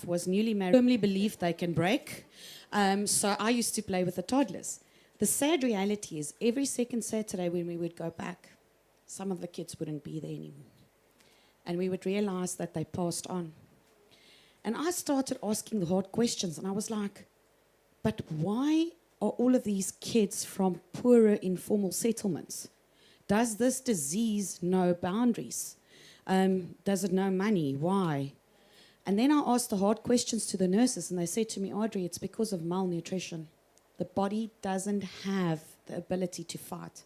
was newly married, firmly believed they can break. So I used to play with the toddlers. The sad reality is every second Saturday when we would go back, some of the kids wouldn't be there anymore. And we would realize that they passed on. And I started asking the hard questions, and I was like, but why are all of these kids from poorer informal settlements? Does this disease know boundaries? Does it know money? Why? And then I asked the hard questions to the nurses, and they said to me, Adri, it's because of malnutrition. The body doesn't have the ability to fight.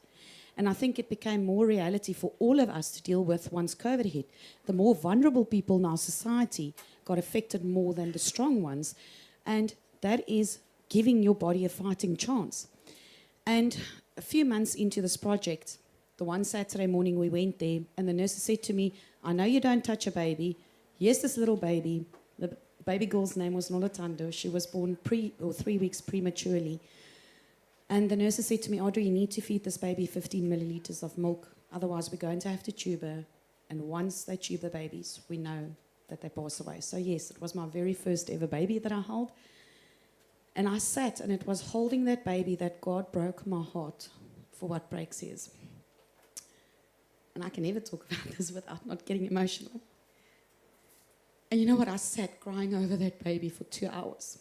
And I think it became more reality for all of us to deal with once COVID hit. The more vulnerable people in our society got affected more than the strong ones. And that is giving your body a fighting chance. And a few months into this project, the one Saturday morning we went there, and the nurse said to me, I know you don't touch a baby. Here's this little baby. The baby girl's name was Nolotando. She was born 3 weeks prematurely. And the nurse said to me, Adri, you need to feed this baby 15 milliliters of milk. Otherwise, we're going to have to tube her. And once they tube the babies, we know that they pass away. So yes, it was my very first ever baby that I held. And I sat, and it was holding that baby that God broke my heart for what breaks is. And I can never talk about this without not getting emotional. And you know what? I sat crying over that baby for 2 hours.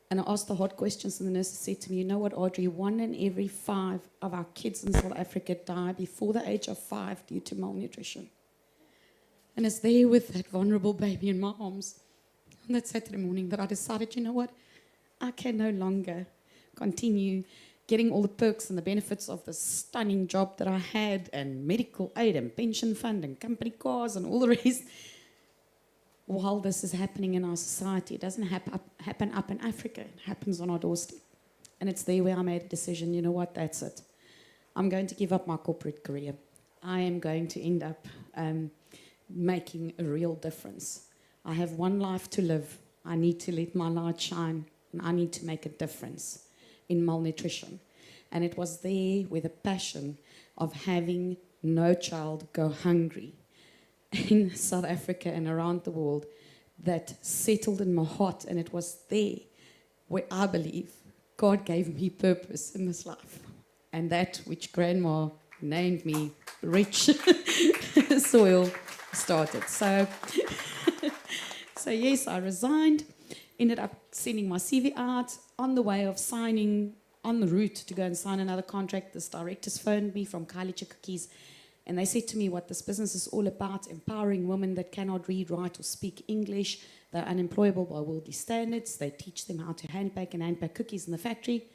And I asked the hard questions, and the nurse said to me, you know what, Adri, 1 in every 5 of our kids in South Africa die before the age of 5 due to malnutrition. And it's there with that vulnerable baby in my arms on that Saturday morning that I decided, you know what, I can no longer continue getting all the perks and the benefits of this stunning job that I had, and medical aid and pension fund and company cars and all the rest. While this is happening in our society, it doesn't happen up in Africa. It happens on our doorstep. And it's there where I made a decision, you know what, that's it. I'm going to give up my corporate career. I am going to end up making a real difference. I have one life to live. I need to let my light shine, and I need to make a difference in malnutrition. And it was there with a passion of having no child go hungry in South Africa and around the world that settled in my heart. And it was there where I believe God gave me purpose in this life. And that which Grandma named me rich soil started. So yes, I resigned, ended up sending my CV out. On the way of signing, on the route to go and sign another contract, this directors phoned me from Khayelitsha Cookies. And they said to me what this business is all about, empowering women that cannot read, write, or speak English. They're unemployable by worldly standards. They teach them how to hand bake and hand pack cookies in the factory.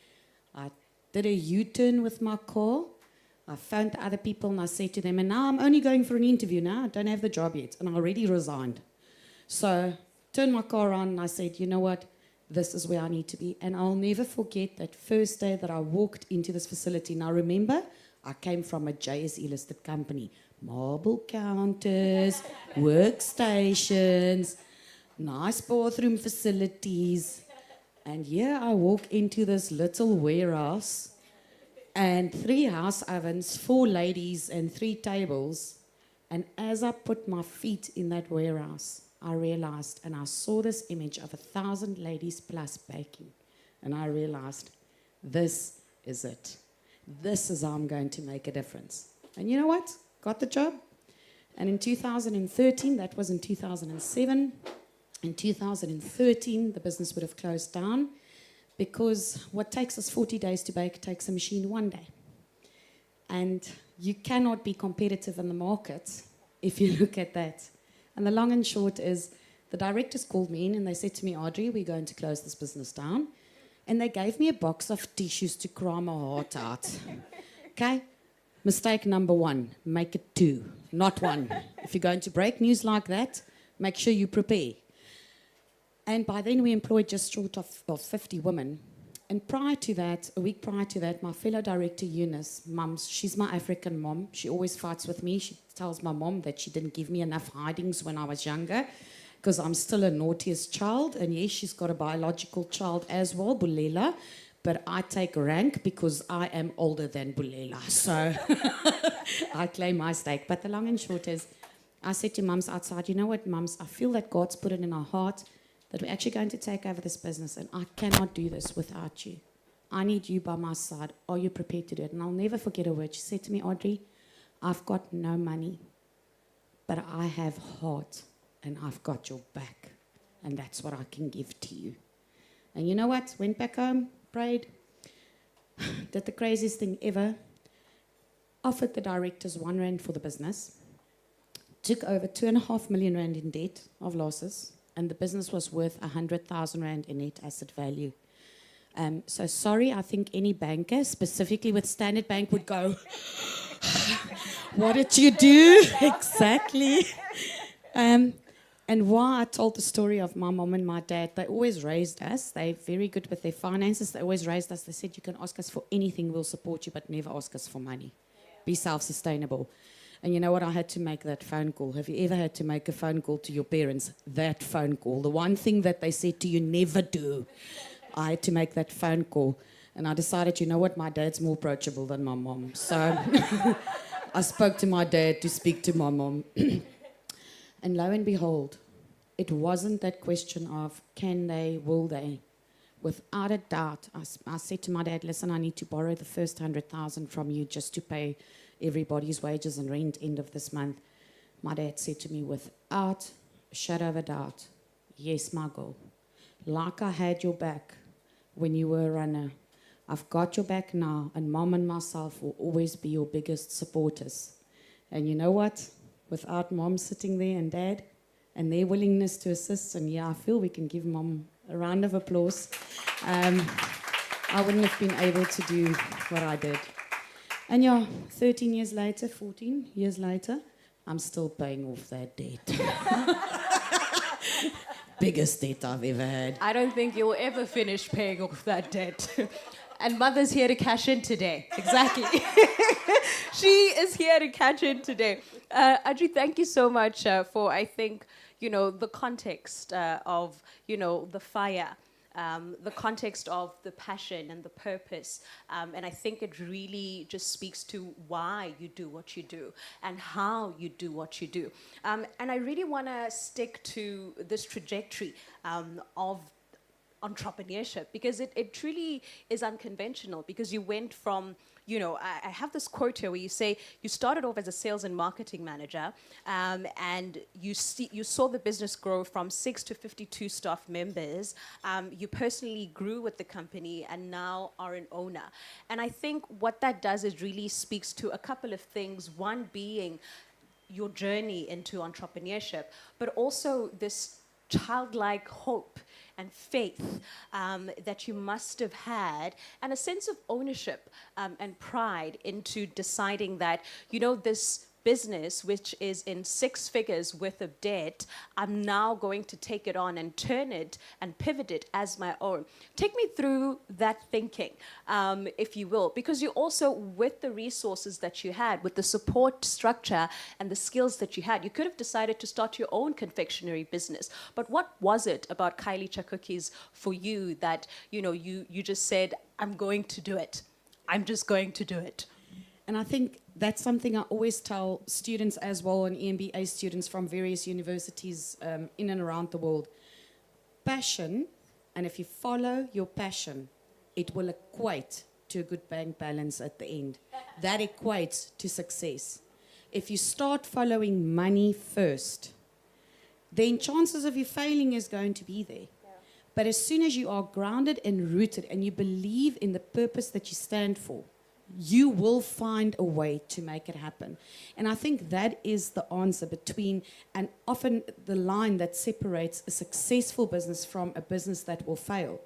I did a U-turn with my car. I phoned other people and I said to them, and now I'm only going for an interview now. I don't have the job yet. And I already resigned. So turned my car around and I said, you know what? This is where I need to be. And I'll never forget that first day that I walked into this facility. Now remember, I came from a JSE-listed company. Marble counters, workstations, nice bathroom facilities. And here I walk into this little warehouse and 3 house ovens, 4 ladies and 3 tables. And as I put my feet in that warehouse, I realized, and I saw this image of 1,000 ladies plus baking. And I realized, this is it. This is how I'm going to make a difference. And you know what? Got the job. And in 2013, that was in 2007, in 2013, the business would have closed down because what takes us 40 days to bake takes a machine 1 day. And you cannot be competitive in the market if you look at that. And the long and short is the directors called me in and they said to me, Adri, we're going to close this business down. And they gave me a box of tissues to cry my heart out. Okay? Mistake number 1, make it 2, not 1. If you're going to break news like that, make sure you prepare. And by then we employed just short of 50 women. And prior to that, a week prior to that, my fellow director, Eunice, she's my African mom. She always fights with me. She tells my mom that she didn't give me enough hidings when I was younger, because I'm still a naughtiest child. And yes, she's got a biological child as well, Bulela. But I take rank because I am older than Bulela. So I claim my stake. But the long and short is, I said to mums outside, you know what, mums, I feel that God's put it in our heart that we're actually going to take over this business, and I cannot do this without you. I need you by my side. Are you prepared to do it? And I'll never forget a word. She said to me, Adri, I've got no money, but I have heart, and I've got your back, and that's what I can give to you. And you know what? Went back home, prayed, did the craziest thing ever, offered the directors R1 for the business, took over 2.5 million rand in debt of losses, and the business was worth 100,000 rand in net asset value. So sorry, I think any banker, specifically with Standard Bank, would go, what did you do? Exactly. And why I told the story of my mom and my dad, they always raised us. They're very good with their finances. They always raised us. They said, you can ask us for anything, we'll support you, but never ask us for money. Be self-sustainable. And you know what? I had to make that phone call. Have you ever had to make a phone call to your parents? That phone call. The one thing that they said to you, never do. I had to make that phone call. And I decided, you know what? My dad's more approachable than my mom. So I spoke to my dad to speak to my mom. And lo and behold, it wasn't that question of can they, will they. Without a doubt, I said to my dad, listen, I need to borrow the first 100,000 from you just to pay everybody's wages and rent end of this month. My dad said to me, without a shadow of a doubt, yes, my girl. Like I had your back when you were a runner, I've got your back now, and mom and myself will always be your biggest supporters. And you know what? Without mom sitting there and dad and their willingness to assist, and yeah, I feel we can give mom a round of applause. I wouldn't have been able to do what I did. And yeah, 13 years later, 14 years later, I'm still paying off that debt. Biggest debt I've ever had. I don't think you'll ever finish paying off that debt. And Mother's here to cash in today. Exactly. She is here to cash in today. Adri, thank you so much for, I think, the context of, the fire. The context of the passion and the purpose. And I think it really just speaks to why you do what you do and how you do what you do. And I really want to stick to this trajectory of entrepreneurship, because it truly is unconventional, because you went from, I have this quote here where you say you started off as a sales and marketing manager, and you saw the business grow from 6 to 52 staff members. You personally grew with the company and now are an owner. And I think what that does is really speaks to a couple of things, one being your journey into entrepreneurship, but also this childlike hope and faith that you must have had, and a sense of ownership and pride into deciding that, this business, which is in 6 figures worth of debt, I'm now going to take it on and turn it and pivot it as my own. Take me through that thinking, if you will, because you also, with the resources that you had, with the support structure and the skills that you had, you could have decided to start your own confectionery business. But what was it about Khayelitsha cookies for you that, you just said, I'm going to do it. I'm just going to do it. And I think that's something I always tell students as well, and EMBA students from various universities in and around the world. Passion, and if you follow your passion, it will equate to a good bank balance at the end. That equates to success. If you start following money first, then chances of you failing is going to be there. Yeah. But as soon as you are grounded and rooted and you believe in the purpose that you stand for, you will find a way to make it happen. And I think that is the answer between, and often the line that separates a successful business from a business that will fail.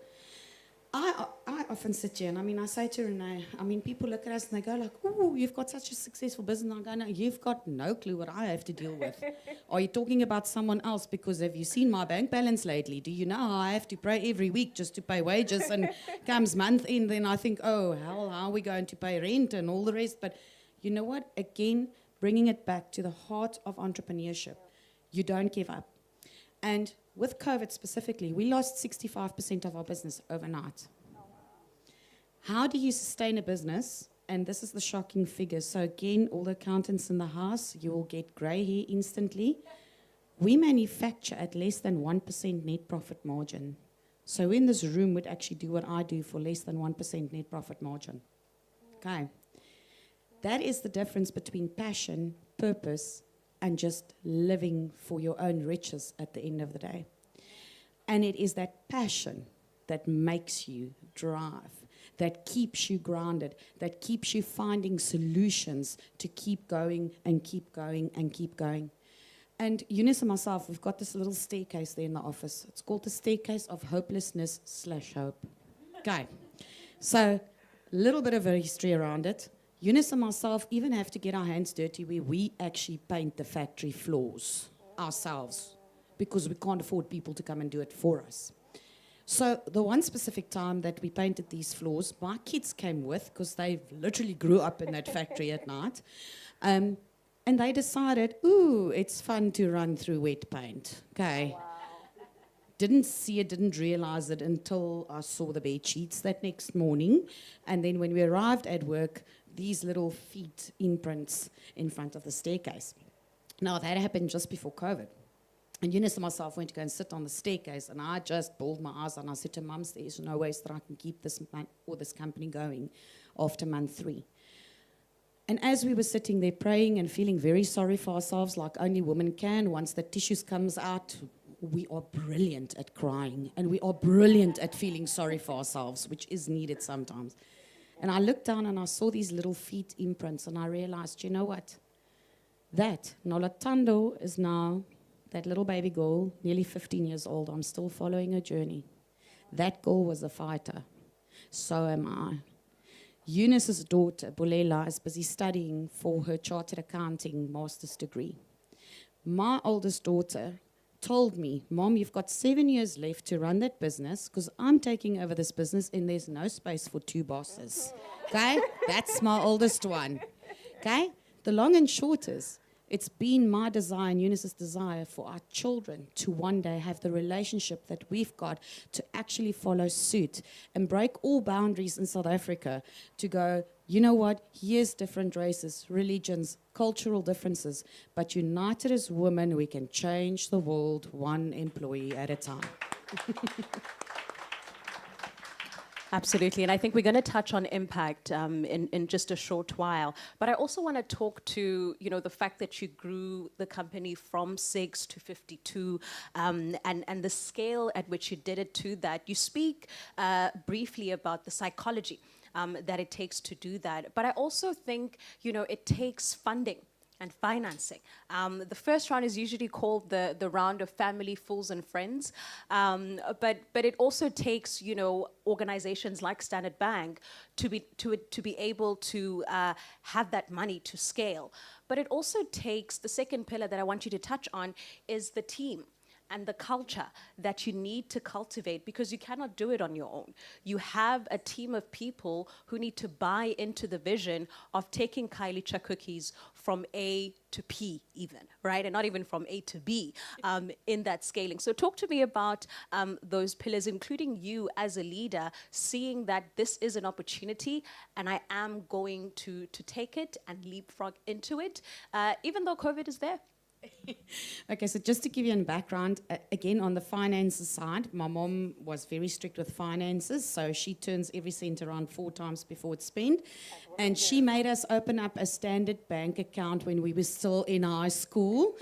I often sit here, and I say to Renee, people look at us and they go like, oh, you've got such a successful business. And I go, no, you've got no clue what I have to deal with. Are you talking about someone else? Because have you seen my bank balance lately? Do you know how I have to pray every week just to pay wages? And comes month end, then I think, oh, hell, how are we going to pay rent and all the rest? But you know what? Again, bringing it back to the heart of entrepreneurship. You don't give up. And with COVID specifically, we lost 65% of our business overnight. Oh, wow. How do you sustain a business and this is the shocking figure. So again, all the accountants in the house, you will get grey hair instantly. We manufacture at less than 1% net profit margin. So in this room would actually do what I do for less than 1% net profit margin. Okay. That is the difference between passion, purpose, and just living for your own riches at the end of the day. And it is that passion that makes you drive, that keeps you grounded, that keeps you finding solutions to keep going and keep going and keep going. And Eunice and myself, we've got this little staircase there in the office. It's called the staircase of hopelessness/hope. Okay. So, a little bit of a history around it. Eunice and myself even have to get our hands dirty where we actually paint the factory floors ourselves because we can't afford people to come and do it for us. So the one specific time that we painted these floors, my kids came with because they literally grew up in that factory at night. And they decided, ooh, it's fun to run through wet paint. Okay. Wow. Didn't see it, didn't realize it until I saw the bed sheets that next morning. And then when we arrived at work, these little feet imprints in front of the staircase. Now, that happened just before COVID. And Eunice and myself went to go and sit on the staircase, and I just bawled my eyes out, and I said to Mum, there's no way that I can keep this this company going after month 3. And as we were sitting there praying and feeling very sorry for ourselves, like only women can, once the tissues comes out, we are brilliant at crying, and we are brilliant at feeling sorry for ourselves, which is needed sometimes. And I looked down and I saw these little feet imprints, and I realized, you know what? That Nolatando is now that little baby girl, nearly 15 years old. I'm still following her journey. That girl was a fighter. So am I. Eunice's daughter, Bulela, is busy studying for her chartered accounting master's degree. My oldest daughter told me, Mom, you've got 7 years left to run that business because I'm taking over this business and there's no space for 2 bosses. Okay? That's my oldest one. Okay? The long and short is, it's been my desire and Eunice's desire for our children to one day have the relationship that we've got to actually follow suit and break all boundaries in South Africa to go, you know what, here's different races, religions, cultural differences, but united as women, we can change the world one employee at a time. Absolutely, and I think we're going to touch on impact in just a short while. But I also want to talk to the fact that you grew the company from 6 to 52, and the scale at which you did it to that. You speak briefly about the psychology that it takes to do that, but I also think it takes funding and financing. The first round is usually called the round of family, fools, and friends. But it also takes organizations like Standard Bank to be able to have that money to scale. But it also takes, the second pillar that I want you to touch on is the team and the culture that you need to cultivate, because you cannot do it on your own. You have a team of people who need to buy into the vision of taking Khayelitsha cookies from A to P even, right? And not even from A to B in that scaling. So talk to me about those pillars, including you as a leader, seeing that this is an opportunity and I am going to take it and leapfrog into it, even though COVID is there. Okay, so just to give you a background, again, on the finances side, my mom was very strict with finances, so she turns every cent around 4 times before it's spent. And she made us open up a Standard Bank account when we were still in high school.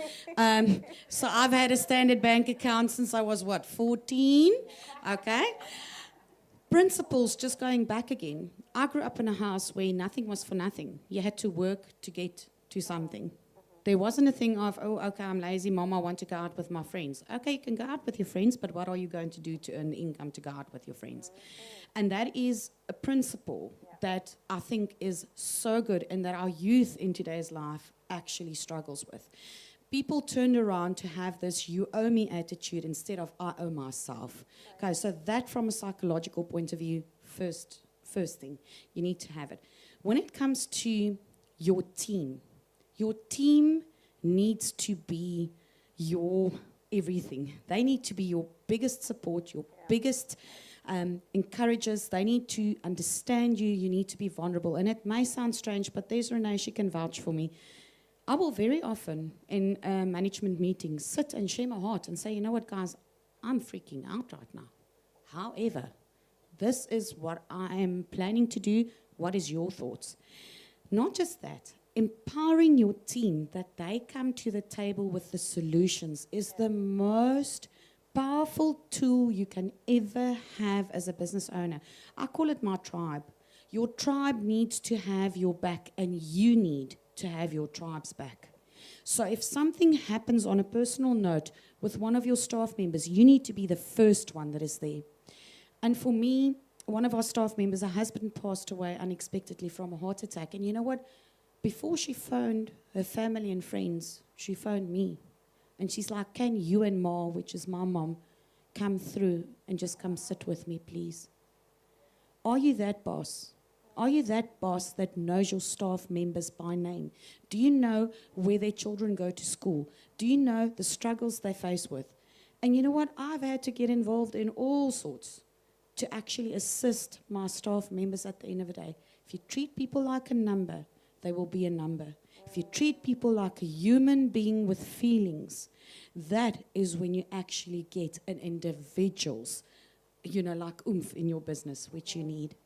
So I've had a Standard Bank account since I was, 14? Okay. Principles, just going back again. I grew up in a house where nothing was for nothing. You had to work to get to something. There wasn't a thing of, oh, okay, I'm lazy, Mom, I want to go out with my friends. Okay, you can go out with your friends, but what are you going to do to earn the income to go out with your friends? And that is a principle that I think is so good and that our youth in today's life actually struggles with. People turned around to have this you owe me attitude instead of I owe myself. Okay, so that from a psychological point of view, first thing, you need to have it. When it comes to your team needs to be your everything. They need to be your biggest support, your biggest encourages. They need to understand you. You need to be vulnerable. And it may sound strange, but there's Renee, she can vouch for me. I will very often in management meetings sit and share my heart and say, you know what, guys, I'm freaking out right now. However, this is what I am planning to do. What is your thoughts? Not just that, empowering your team that they come to the table with the solutions is the most powerful tool you can ever have as a business owner. I call it my tribe. Your tribe needs to have your back, and you need to have your tribe's back. So if something happens on a personal note with one of your staff members, you need to be the first one that is there. And for me, one of our staff members, her husband passed away unexpectedly from a heart attack. And you know what? Before she phoned her family and friends, she phoned me. And she's like, can you and Ma, which is my mom, come through and just come sit with me, please? Are you that boss? Are you that boss that knows your staff members by name? Do you know where their children go to school? Do you know the struggles they face with? And you know what? I've had to get involved in all sorts to actually assist my staff members at the end of the day. If you treat people like a number, they will be a number. If you treat people like a human being with feelings, that is when you actually get an individual's, like oomph in your business, which you need.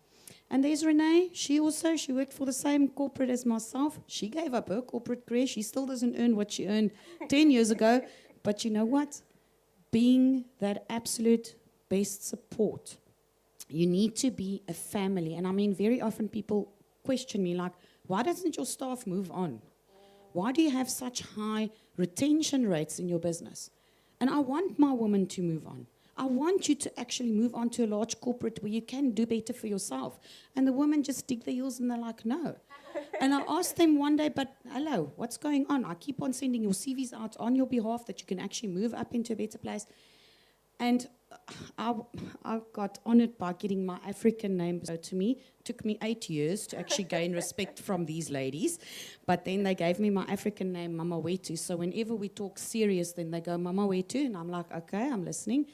And there's Renee. She worked for the same corporate as myself. She gave up her corporate career. She still doesn't earn what she earned 10 years ago. But you know what? Being that absolute best support, you need to be a family. And I mean, very often people question me like, why doesn't your staff move on? Why do you have such high retention rates in your business? And I want my women to move on. I want you to actually move on to a large corporate where you can do better for yourself. And the women just dig their heels and they're like, no. And I asked them one day, but hello, what's going on? I keep on sending your CVs out on your behalf that you can actually move up into a better place. And I got honored by getting my African name to me. It took me 8 years to actually gain respect from these ladies. But then they gave me my African name, Moderator. So whenever we talk serious, then they go, Moderator. And I'm like, okay, I'm listening.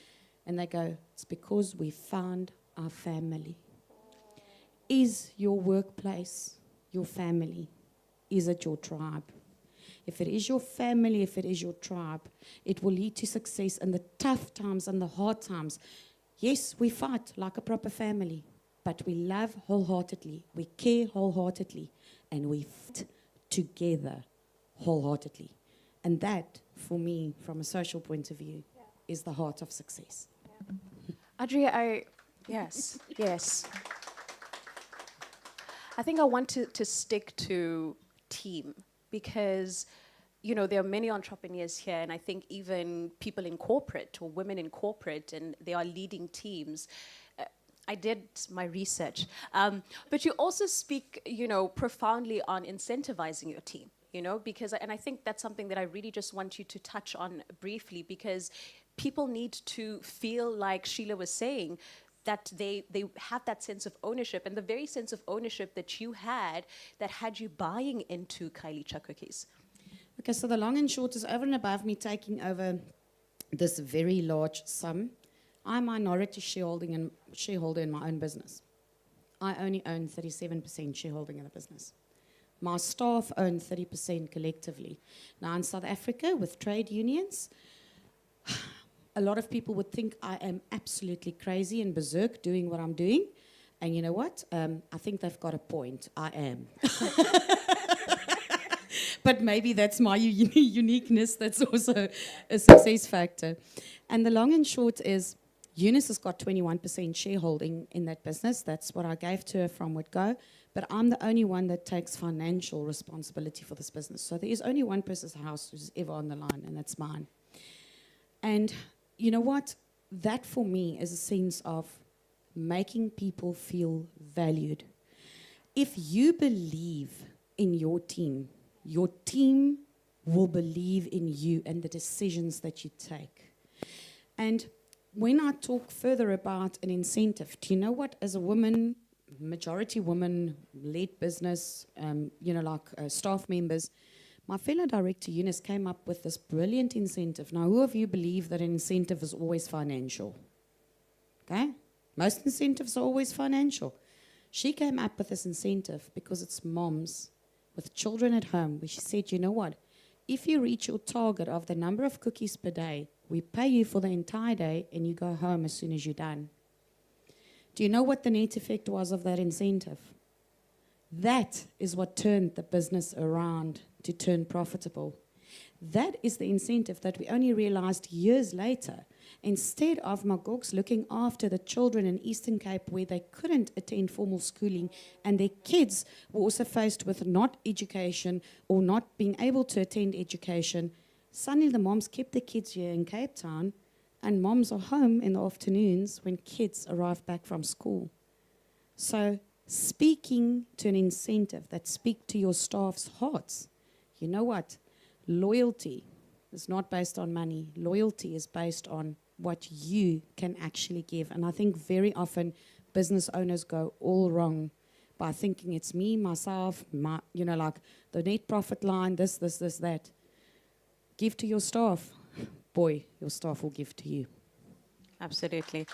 And they go, it's because we found our family. Is your workplace your family? Is it your tribe? If it is your family, if it is your tribe, it will lead to success in the tough times and the hard times. Yes, we fight like a proper family, but we love wholeheartedly, we care wholeheartedly, and we fight together wholeheartedly. And that, for me, from a social point of view, is the heart of success. Adri, yes. I think I want to stick to team because, there are many entrepreneurs here, and I think even people in corporate or women in corporate, and they are leading teams. I did my research. But you also speak, profoundly on incentivizing your team, because, and I think that's something that I really just want you to touch on briefly, because people need to feel like Sheila was saying, that they have that sense of ownership, and the very sense of ownership that you had that had you buying into Khayelitsha cookies. Okay, so the long and short is, over and above me taking over this very large sum, I'm minority shareholder in my own business. I only own 37% shareholding in the business. My staff own 30% collectively. Now in South Africa, with trade unions, a lot of people would think I am absolutely crazy and berserk doing what I'm doing. And you know what? I think they've got a point. I am. But maybe that's my uniqueness. That's also a success factor. And the long and short is, Eunice has got 21% shareholding in that business. That's what I gave to her from Woodgo. But I'm the only one that takes financial responsibility for this business. So there is only one person's house who's ever on the line, and that's mine. And you know what? That for me is a sense of making people feel valued. If you believe in your team will believe in you and the decisions that you take. And when I talk further about an incentive, do you know what? As a woman, majority woman-led business, staff members, my fellow director, Eunice, came up with this brilliant incentive. Now, who of you believe that an incentive is always financial? Okay? Most incentives are always financial. She came up with this incentive because it's moms with children at home, where she said, you know what? If you reach your target of the number of cookies per day, we pay you for the entire day and you go home as soon as you're done. Do you know what the net effect was of that incentive? That is what turned the business around to turn profitable. That is the incentive that we only realized years later. Instead of Magogs looking after the children in Eastern Cape where they couldn't attend formal schooling and their kids were also faced with not education or not being able to attend education, suddenly the moms kept the kids here in Cape Town and moms are home in the afternoons when kids arrive back from school. So speaking to an incentive that speaks to your staff's hearts, you know what? Loyalty is not based on money. Loyalty is based on what you can actually give. And I think very often business owners go all wrong by thinking it's me, myself, like the net profit line, this, that. Give to your staff. Boy, your staff will give to you. Absolutely.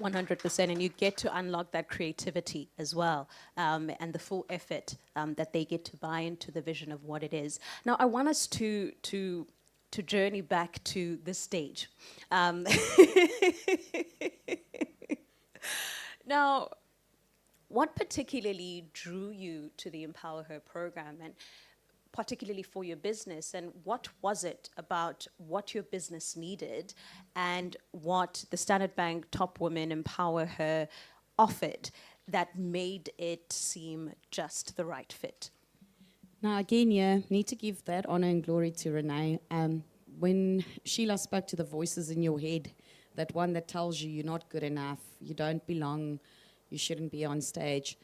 100%, and you get to unlock that creativity as well, and the full effort that they get to buy into the vision of what it is. Now, I want us to journey back to this stage. Now, what particularly drew you to the EmpowHER program, and particularly for your business, and what was it about what your business needed and what the Standard Bank Top Women EmpowHER offered that made it seem just the right fit? Now, again, need to give that honor and glory to Renee. When Sheila spoke to the voices in your head, that one that tells you you're not good enough, you don't belong, you shouldn't be on stage,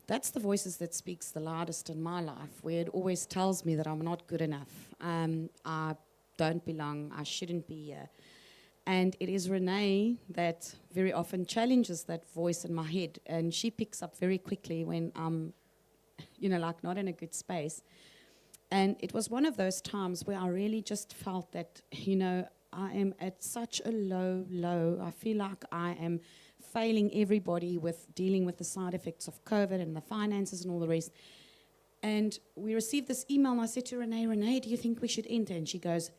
that's the voices that speaks the loudest in my life, where it always tells me that I'm not good enough. I don't belong. I shouldn't be here. And it is Renee that very often challenges that voice in my head. And she picks up very quickly when I'm, not in a good space. And it was one of those times where I really just felt that, I am at such a low. I feel like I am failing everybody with dealing with the side effects of COVID and the finances and all the rest. And we received this email, and I said to Renee, do you think we should enter? And she goes,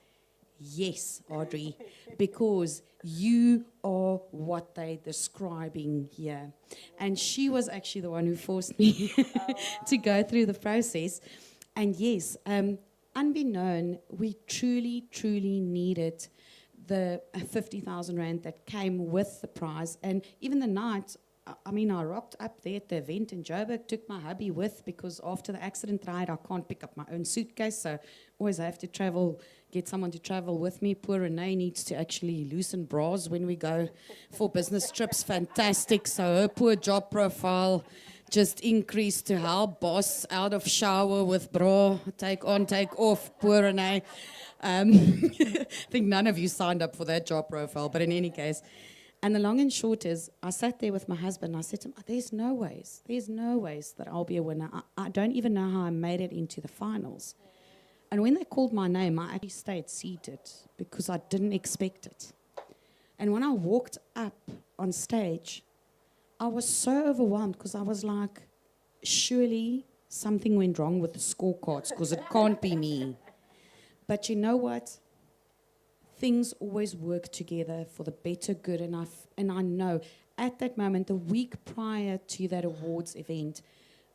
yes, Adri, because you are what they're describing here. And she was actually the one who forced me to go through the process. And yes, unbeknown, we truly needed the 50,000 Rand that came with the prize. And even the night, I rocked up there at the event in Joburg, took my hubby with, because after the accident I can't pick up my own suitcase, so always I have to get someone to travel with me. Poor Renee needs to actually loosen bras when we go for business trips. Fantastic. So her poor job profile just increased to how boss out of shower with bra, take on, take off, poor Renee. I think none of you signed up for that job profile, but in any case. And the long and short is, I sat there with my husband, and I said to him, there's no ways that I'll be a winner. I don't even know how I made it into the finals. And when they called my name, I actually stayed seated because I didn't expect it. And when I walked up on stage, I was so overwhelmed because I was like, surely something went wrong with the scorecards because it can't be me. But you know what? Things always work together for the better good enough. And I know at that moment, the week prior to that awards event,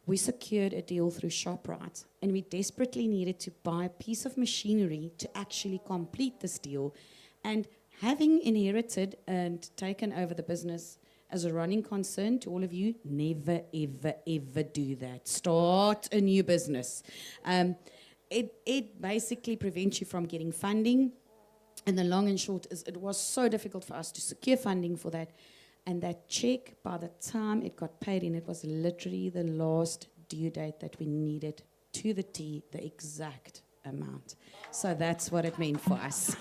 we secured a deal through ShopRite. And we desperately needed to buy a piece of machinery to actually complete this deal. And having inherited and taken over the business as a running concern, to all of you, never, ever do that. Start a new business. It basically prevents you from getting funding. And the long and short is, it was so difficult for us to secure funding for that. And that check, by the time it got paid in, it was literally the last due date that we needed to the T, the exact amount. So that's what it meant for us.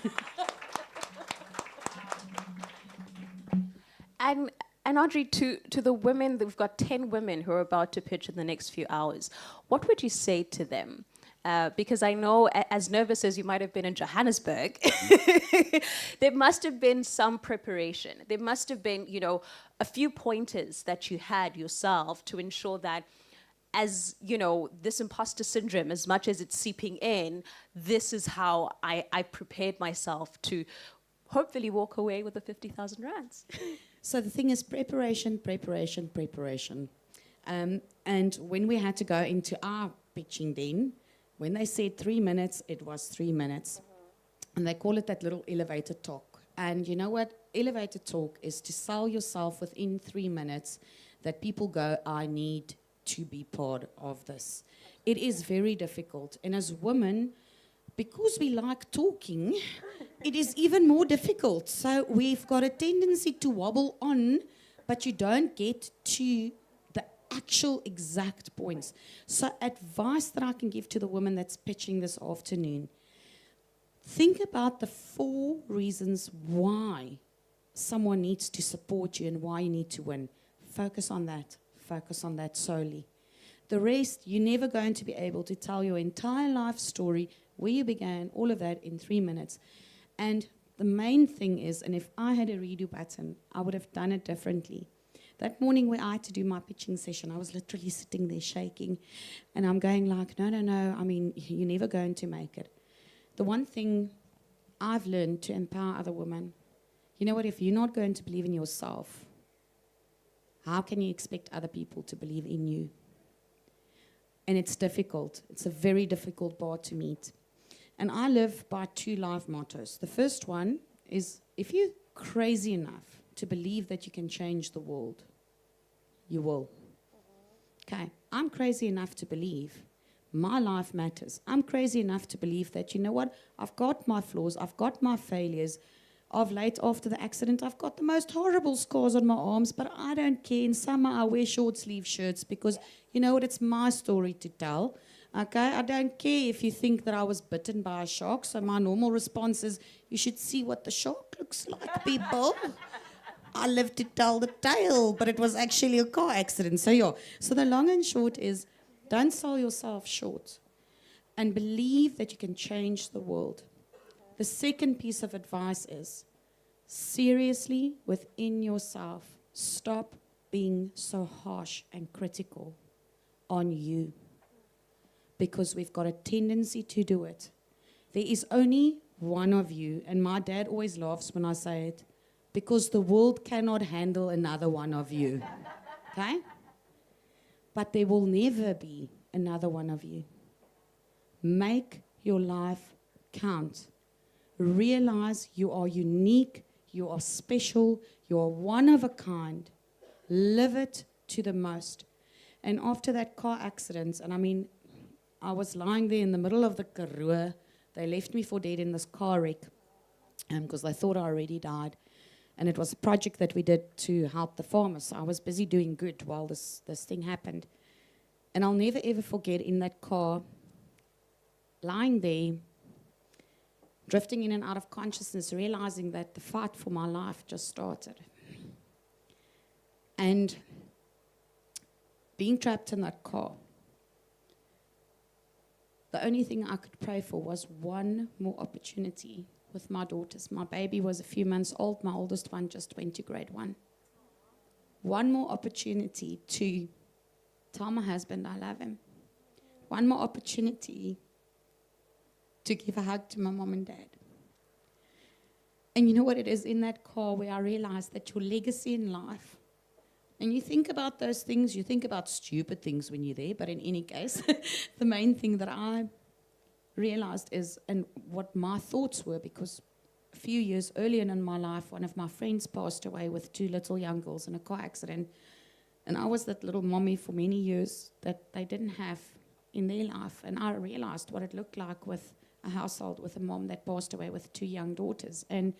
And Adri, to the women, we've got 10 women who are about to pitch in the next few hours. What would you say to them because I know, as nervous as you might have been in Johannesburg, there must have been some preparation. There must have been, a few pointers that you had yourself to ensure that, as this imposter syndrome, as much as it's seeping in, this is how I prepared myself to hopefully walk away with the 50,000 rands. So the thing is preparation, preparation, preparation. And when we had to go into our pitching then, when they said 3 minutes, it was 3 minutes. And they call it that little elevator talk. And you know what? Elevator talk is to sell yourself within 3 minutes that people go, I need to be part of this. It is very difficult. And as women, because we like talking, it is even more difficult. So we've got a tendency to wobble on, but you don't get to the actual exact points. So advice that I can give to the woman that's pitching this afternoon, think about the 4 reasons why someone needs to support you and why you need to win. Focus on that. Focus on that solely. The rest, you're never going to be able to tell your entire life story, where you began, all of that in 3 minutes. And the main thing is, and if I had a redo button, I would have done it differently. That morning where I had to do my pitching session, I was literally sitting there shaking. And I'm going like, no, I mean, you're never going to make it. The one thing I've learned to empower other women, you know what, if you're not going to believe in yourself, how can you expect other people to believe in you? And it's difficult. It's a very difficult bar to meet. And I live by 2 life mottos. The first one is, if you're crazy enough to believe that you can change the world, you will. Okay, I'm crazy enough to believe my life matters. I'm crazy enough to believe that, you know what, I've got my flaws, I've got my failures. Of late, after the accident, I've got the most horrible scars on my arms, but I don't care. In summer, I wear short sleeve shirts because, you know what, it's my story to tell. Okay, I don't care if you think that I was bitten by a shark. So my normal response is, you should see what the shark looks like, people. I live to tell the tale, but it was actually a car accident. So yeah, so the long and short is, don't sell yourself short and believe that you can change the world. The second piece of advice is, seriously, within yourself, stop being so harsh and critical on you. Because we've got a tendency to do it. There is only one of you, and my dad always laughs when I say it, because the world cannot handle another one of you. Okay? But there will never be another one of you. Make your life count. Realize you are unique, you are special, you are one of a kind. Live it to the most. And after that car accident, and I mean, I was lying there in the middle of the Karoo. They left me for dead in this car wreck because they thought I already died. And it was a project that we did to help the farmers. So I was busy doing good while this thing happened. And I'll never ever forget, in that car, lying there, drifting in and out of consciousness, realizing that the fight for my life just started. And being trapped in that car, the only thing I could pray for was one more opportunity with my daughters. My baby was a few months old. My oldest one just went to grade 1. One more opportunity to tell my husband I love him. One more opportunity to give a hug to my mom and dad. And you know what it is in that car where I realized that your legacy in life, and you think about those things, you think about stupid things when you're there, but in any case, the main thing that I realized is, and what my thoughts were, because a few years earlier in my life, one of my friends passed away with 2 little young girls in a car accident, and I was that little mommy for many years that they didn't have in their life, and I realized what it looked like with a household with a mom that passed away with 2 young daughters. And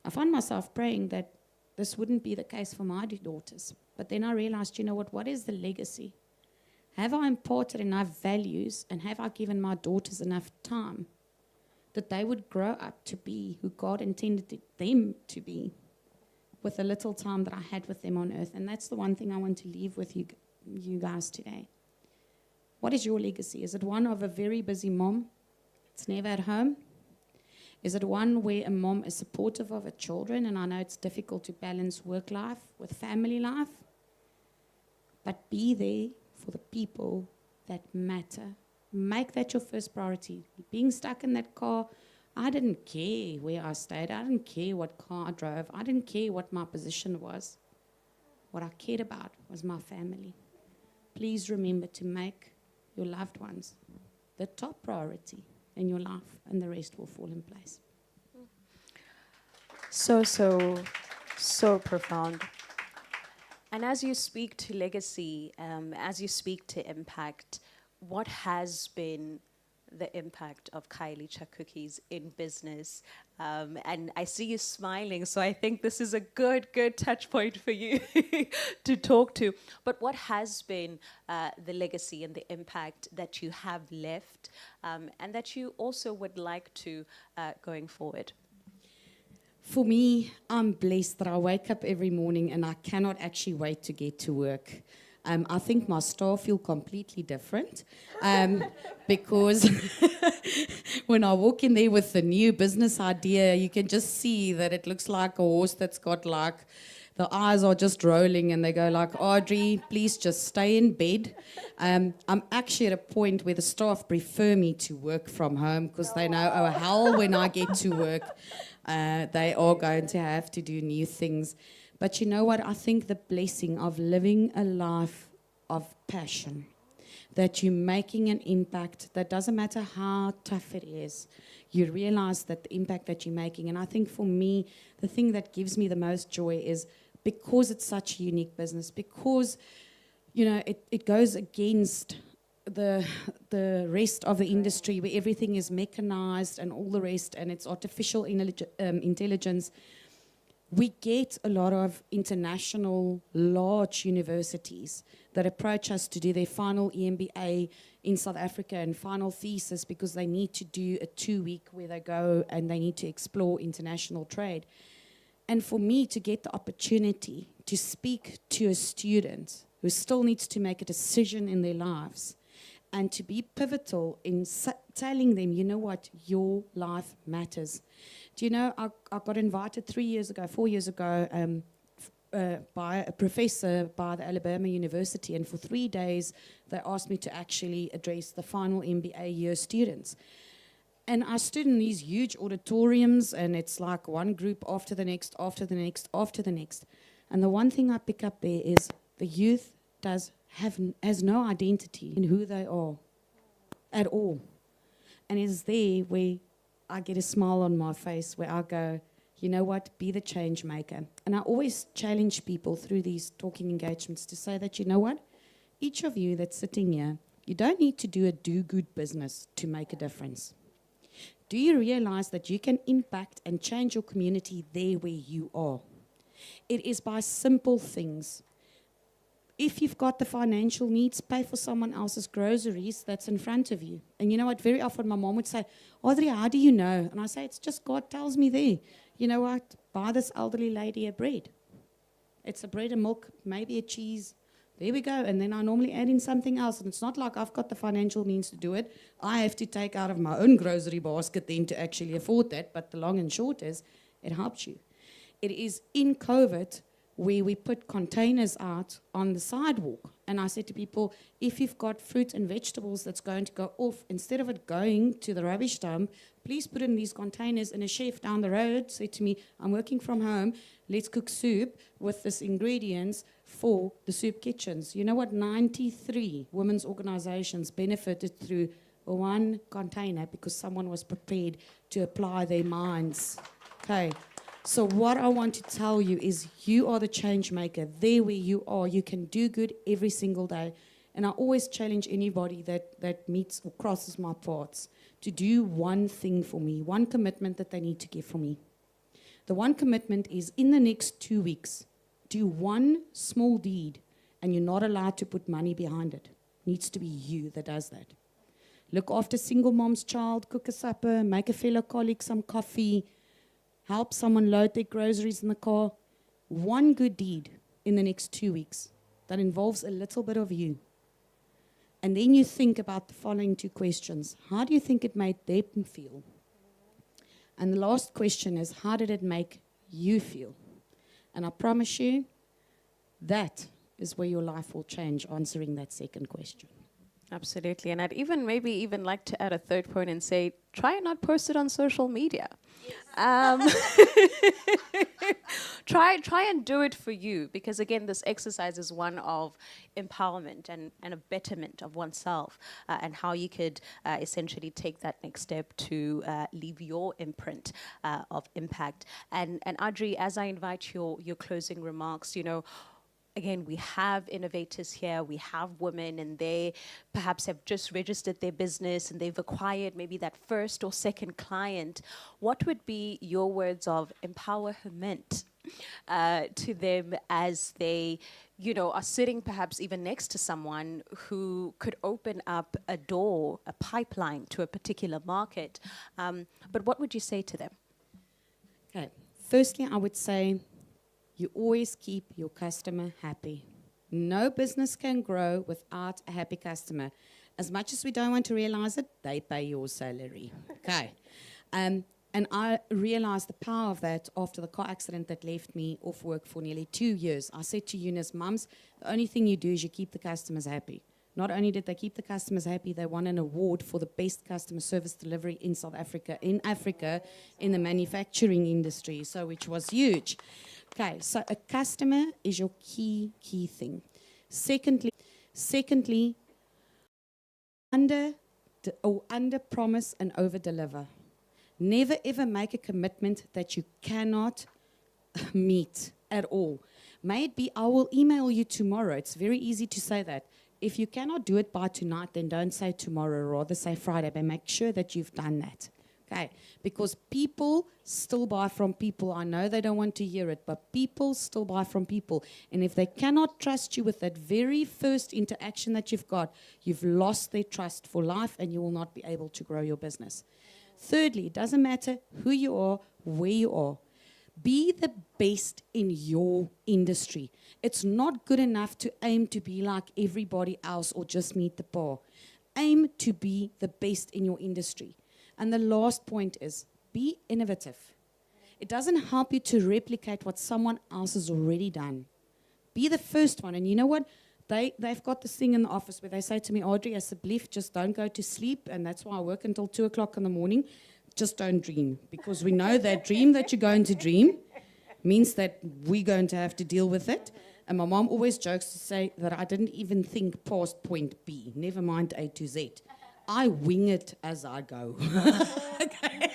I found myself praying that this wouldn't be the case for my 2 daughters. But then I realized, you know what is the legacy? Have I imparted enough values, and have I given my daughters enough time that they would grow up to be who God intended them to be with the little time that I had with them on earth? And that's the one thing I want to leave with you guys today. What is your legacy? Is it one of a very busy mom? It's never at home? Is it one where a mom is supportive of her children? And I know it's difficult to balance work life with family life. But be there for the people that matter. Make that your first priority. Being stuck in that car, I didn't care where I stayed. I didn't care what car I drove. I didn't care what my position was. What I cared about was my family. Please remember to make your loved ones the top priority in your life, and the rest will fall in place. So profound. And as you speak to legacy, as you speak to impact, what has been the impact of Khayelitsha cookies in business? And I see you smiling, so I think this is a good touch point for you to talk to. But what has been the legacy and the impact that you have left, and that you also would like to going forward? For me, I'm blessed that I wake up every morning and I cannot actually wait to get to work. I think my staff feel completely different because when I walk in there with the new business idea, you can just see that it looks like a horse that's got like, the eyes are just rolling and they go like, Adri, please just stay in bed. I'm actually at a point where the staff prefer me to work from home because they know, oh hell, when I get to work, they are going to have to do new things. But you know what? I think the blessing of living a life of passion, that you're making an impact, that doesn't matter how tough it is, you realize that the impact that you're making. And I think for me, the thing that gives me the most joy is because it's such a unique business, because, you know, it goes against the rest of the industry where everything is mechanized and all the rest, and it's artificial intelligence. We get a lot of international large universities that approach us to do their final EMBA in South Africa and final thesis because they need to do a 2-week where they go and they need to explore international trade. And for me to get the opportunity to speak to a student who still needs to make a decision in their lives and to be pivotal in telling them, you know what, your life matters. Do you know, I got invited 4 years ago, by a professor by the Alabama University, and for 3 days they asked me to actually address the final MBA year students. And I stood in these huge auditoriums, and it's like one group after the next, after the next, after the next. And the one thing I pick up there is the youth has no identity in who they are at all. And it's there where I get a smile on my face, where I go, you know what, be the change maker. And I always challenge people through these talking engagements to say that, you know what, each of you that's sitting here, you don't need to do a do-good business to make a difference. Do you realize that you can impact and change your community there where you are? It is by simple things. If you've got the financial needs, pay for someone else's groceries that's in front of you. And you know what, very often my mom would say, Adri, how do you know? And I say, it's just God tells me there. You know what, buy this elderly lady a bread. It's a bread and milk, maybe a cheese. There we go. And then I normally add in something else. And it's not like I've got the financial means to do it. I have to take out of my own grocery basket then to actually afford that. But the long and short is, it helps you. It is in COVID where we put containers out on the sidewalk. And I said to people, if you've got fruit and vegetables that's going to go off, instead of it going to the rubbish dump, please put it in these containers. And a chef down the road said to me, I'm working from home, let's cook soup with this ingredients for the soup kitchens. You know what, 93 women's organizations benefited through one container because someone was prepared to apply their minds. Okay. So what I want to tell you is you are the change maker. There where you are, you can do good every single day. And I always challenge anybody that meets or crosses my paths to do one thing for me, one commitment that they need to give for me. The one commitment is in the next 2 weeks, do one small deed, and you're not allowed to put money behind it. It needs to be you that does that. Look after single mom's child, cook a supper, make a fellow colleague some coffee, help someone load their groceries in the car. One good deed in the next 2 weeks that involves a little bit of you. And then you think about the following two questions. How do you think it made them feel? And the last question is, how did it make you feel? And I promise you, that is where your life will change, answering that second question. Absolutely. And I'd maybe even like to add a third point and say, try and not post it on social media. Try and do it for you, because again, this exercise is one of empowerment and a betterment of oneself, and how you could essentially take that next step to leave your imprint of impact. And Adri, as I invite your closing remarks, again, we have innovators here, we have women, and they perhaps have just registered their business and they've acquired maybe that first or second client. What would be your words of empowerment to them as they, are sitting perhaps even next to someone who could open up a door, a pipeline to a particular market? But what would you say to them? Okay. Firstly, I would say, you always keep your customer happy. No business can grow without a happy customer. As much as we don't want to realize it, they pay your salary. Okay. And I realized the power of that after the car accident that left me off work for nearly 2 years. I said to Eunice, mums, the only thing you do is you keep the customers happy. Not only did they keep the customers happy, they won an award for the best customer service delivery in South Africa, in the manufacturing industry, so which was huge. Okay, so a customer is your key thing. Secondly, under promise and over deliver. Never ever make a commitment that you cannot meet at all. May it be, I will email you tomorrow. It's very easy to say that. If you cannot do it by tonight, then don't say tomorrow, rather say Friday, but make sure that you've done that. Okay, because people still buy from people. I know they don't want to hear it, but people still buy from people. And if they cannot trust you with that very first interaction that you've got, you've lost their trust for life and you will not be able to grow your business. Thirdly, it doesn't matter who you are, where you are. Be the best in your industry. It's not good enough to aim to be like everybody else or just meet the par. Aim to be the best in your industry. And the last point is, be innovative. It doesn't help you to replicate what someone else has already done. Be the first one. And you know what? They've got this thing in the office where they say to me, Adri, asseblief, just don't go to sleep. And that's why I work until 2 o'clock in the morning. Just don't dream. Because we know that dream that you're going to dream means that we're going to have to deal with it. And my mom always jokes to say that I didn't even think past point B, never mind A to Z. I wing it as I go. Okay.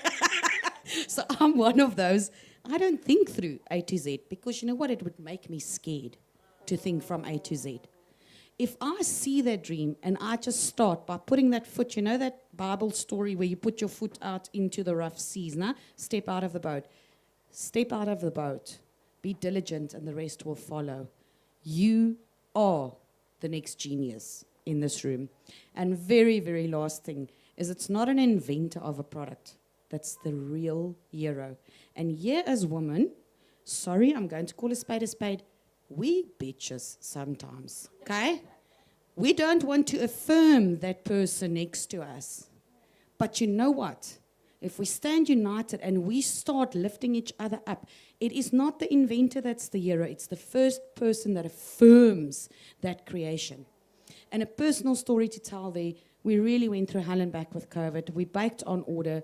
So I'm one of those. I don't think through A to Z because you know what? It would make me scared to think from A to Z. If I see that dream and I just start by putting that foot, you know that Bible story where you put your foot out into the rough seas, nah? Step out of the boat. Step out of the boat. Be diligent and the rest will follow. You are the next genius in this room. And very, very last thing is it's not an inventor of a product. That's the real hero. And here as women, sorry, I'm going to call a spade, we bitches sometimes, okay? We don't want to affirm that person next to us. But you know what? If we stand united and we start lifting each other up, it is not the inventor that's the hero. It's the first person that affirms that creation. And a personal story to tell there, we really went through hell and back with COVID. We baked on order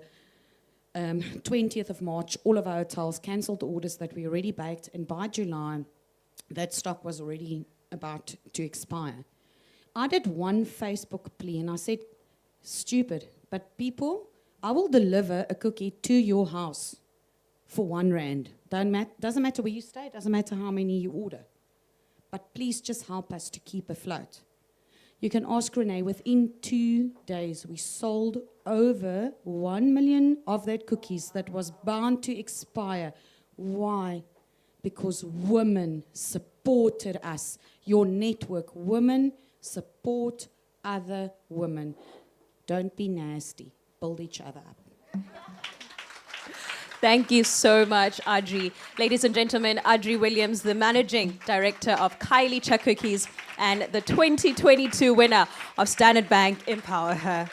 20th of March, all of our hotels cancelled the orders that we already baked. And by July, that stock was already about to expire. I did one Facebook plea and I said, stupid, but people, I will deliver a cookie to your house for R1. Doesn't matter where you stay, doesn't matter how many you order. But please just help us to keep afloat. You can ask Renee, within 2 days, we sold over 1 million of that cookies that was bound to expire. Why? Because women supported us. Your network, women support other women. Don't be nasty. Build each other up. Thank you so much, Adri. Ladies and gentlemen, Adri Williams, the Managing Director of Khayelitsha Cookies and the 2022 winner of Standard Bank EmpowHER.